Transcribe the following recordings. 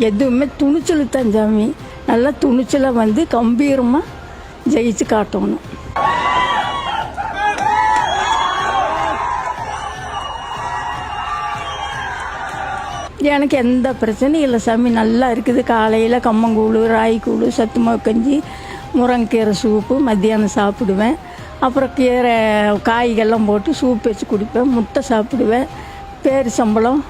எதுவுமே துணிச்சல் தான் சாமி. நல்லா துணிச்சலாக வந்து கம்பீரமாக ஜெயிச்சு காட்டணும். எனக்கு எந்த பிரச்சனையும் இல்லை சாமி. நல்லா இருக்குது. காலையில் கம்மங்கூழ், ராய்க்கூழ், சத்துமாவு கஞ்சி, முருங்கைக்கீரை சூப்பு மத்தியானம் சாப்பிடுவேன். அப்புறம் கீரை காய்கள்லாம் போட்டு சூப் வச்சு குடிப்பேன். முட்டை சாப்பிடுவேன். பேரிச்சம்பழம்,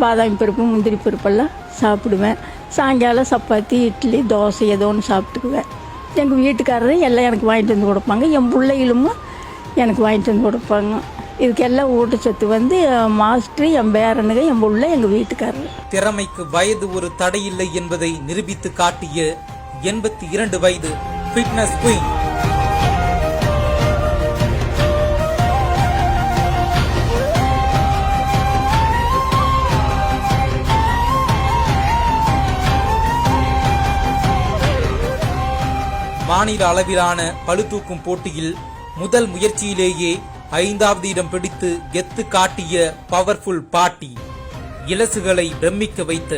பாதாம் பருப்பு, முந்திரி பருப்பெல்லாம் சாப்பிடுவேன். சாயங்காலம் சப்பாத்தி, இட்லி, தோசை ஏதோ ஒன்று சாப்பிட்டுக்குவேன். எங்கள் வீட்டுக்காரரு எல்லாம் எனக்கு வாங்கிட்டு வந்து கொடுப்பாங்க. என் பிள்ளைகளும் எனக்கு வாங்கிட்டு வந்து கொடுப்பாங்க. இதுக்கெல்லாம் ஊட்டச்சத்து வந்து மாஸ்டர், என் பேரனுங்க, என் பிள்ளை, எங்கள் வீட்டுக்காரரு. திறமைக்கு வயது ஒரு தடையில்லை என்பதை நிரூபித்து காட்டிய 82 வயது ஃபிட்னஸ் குயின். மாநில அளவிலான பளுதூக்கும் போட்டியில் முதல் முயற்சியிலேயே 5வது இடம் பிடித்து கெத்து காட்டிய பவர்ஃபுல் பாட்டி. இலசுகளை பிரமிக்க வைத்த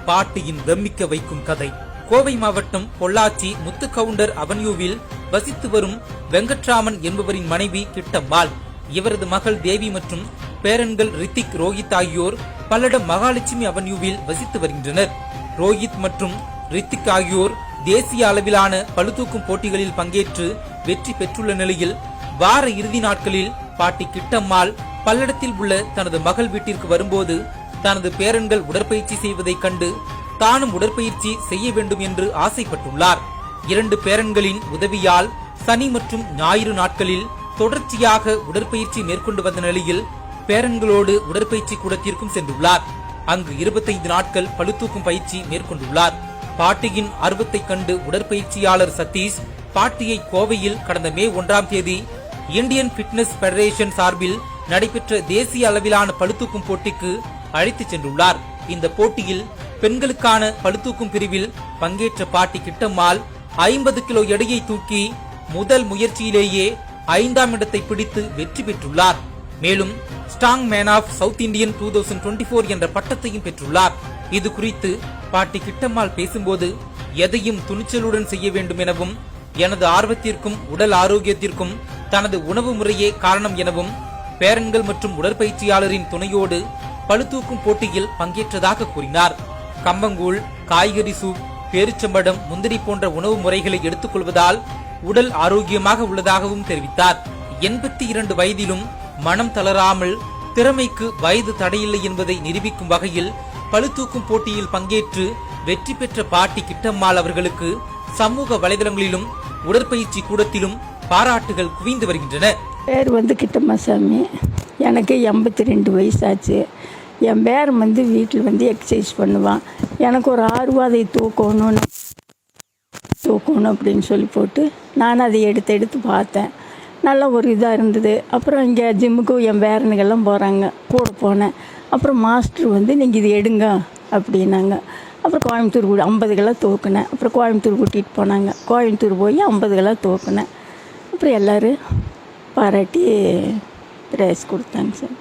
பாட்டியின் பிரமிக்க வைக்கும் கதை. கோவை மாவட்டம் பொள்ளாச்சி முத்துக்கவுண்டர் அவென்யூவில் வசித்து வரும் வெங்கட்ராமன் என்பவரின் மனைவி கிட்டம்மாள். இவரது மகள் தேவி மற்றும் பேரன்கள் ரித்திக், ரோஹித் ஆகியோர் பல்லடம் மகாலட்சுமி அவென்யூவில் வசித்து வருகின்றனர். ரோஹித் மற்றும் ரித்திக் ஆகியோர் தேசிய அளவிலான பளுதூக்கும் போட்டிகளில் பங்கேற்று வெற்றி பெற்றுள்ள நிலையில் வார இறுதி நாட்களில் பாட்டி கிட்டம்மாள் பல்லடத்தில் உள்ள தனது மகள் வீட்டிற்கு வரும்போது தனது பேரன்கள் உடற்பயிற்சி செய்வதைக் கண்டு தானும் உடற்பயிற்சி செய்ய வேண்டும் என்று ஆசைப்பட்டுள்ளார். 2 பேரன்களின் உதவியால் சனி மற்றும் ஞாயிறு நாட்களில் தொடர்ச்சியாக உடற்பயிற்சி மேற்கொண்டு வந்த நிலையில் பேரன்களோடு உடற்பயிற்சி கூடத்திற்கும் சென்றுள்ளார். அங்கு 25 நாட்கள் பளுதூக்கும் பயிற்சி மேற்கொண்டுள்ளார். பாட்டியின் ஆர்வத்தை கண்டு உடற்பயிற்சியாளர் சதீஷ் பாட்டியை கோவையில் கடந்த மே 1ஆம் தேதி இந்தியன் பிட்னஸ் பெடரேஷன் சார்பில் நடைபெற்ற தேசிய அளவிலான பளுதூக்கும் போட்டிக்கு அழைத்துச் சென்றுள்ளார். இந்த போட்டியில் பெண்களுக்கான பளுதூக்கும் பிரிவில் பங்கேற்ற பாட்டி கிட்டம்மாள் 50 கிலோ எடையை தூக்கி முதல் முயற்சியிலேயே 5ஆம் இடத்தை பிடித்து வெற்றி பெற்றுள்ளார். மேலும் strong man of South Indian 2024 என்ற பட்டத்தையும் பெற்றுள்ளார். இது குறித்து பாட்டி கிட்டம்மாள் பேசும்போது, எதையும் துணிச்சலுடன் செய்ய வேண்டும் எனவும், எனது ஆர்வத்திற்கும் உடல் ஆரோக்கியத்திற்கும் தனது உணவு முறையே காரணம் எனவும், பேரன்கள் மற்றும் உடற்பயிற்சியாளரின் துணையோடு பளுதூக்கும் போட்டியில் பங்கேற்றதாக கூறினார். கம்பங்கூழ், காய்கறி சூப், பேரிச்சம்பழம், முந்திரி போன்ற உணவு முறைகளை எடுத்துக் கொள்வதால் உடல் ஆரோக்கியமாக உள்ளதாகவும் தெரிவித்தார். 82 வயதிலும் மனம் தளராமல் திறமைக்கு வயது தடையில்லை என்பதை நிரூபிக்கும் வகையில் பளுதூக்கும் போட்டியில் பங்கேற்று வெற்றி பெற்ற பாட்டி கிட்டம்மாள் அவர்களுக்கு சமூக வலைதளங்களிலும் உடற்பயிற்சி கூடத்திலும் பாராட்டுகள் குவிந்து வருகின்றன. பேர் வந்து கிட்டம்மா சாமி. எனக்கு 82 வயசாச்சு. என் பேரன் வந்து வீட்டில் வந்து எக்ஸசைஸ் பண்ணுவான். எனக்கு ஒரு ஆர்வம் அதை தூக்கணும் அப்படின்னு சொல்லி போட்டு நான் அதை எடுத்து பார்த்தேன். நல்ல ஒரு இதாக இருந்தது. அப்புறம் இங்கே ஜிம்முக்கு என் பேரனுங்கெல்லாம் போகிறாங்க, கூட போனேன். அப்புறம் மாஸ்டர் வந்து நீங்கள் இது எடுங்க அப்படின்னாங்க. அப்புறம் கோயம்புத்தூர் 50 கிலோ தூக்குனேன். அப்புறம் கோயம்புத்தூர் கூட்டிகிட்டு போனாங்க. கோயம்புத்தூர் போய் 50 கிலோ தூக்குனேன். அப்புறம் எல்லோரும் பாராட்டி ப்ரைஸ் கொடுத்தாங்க சார்.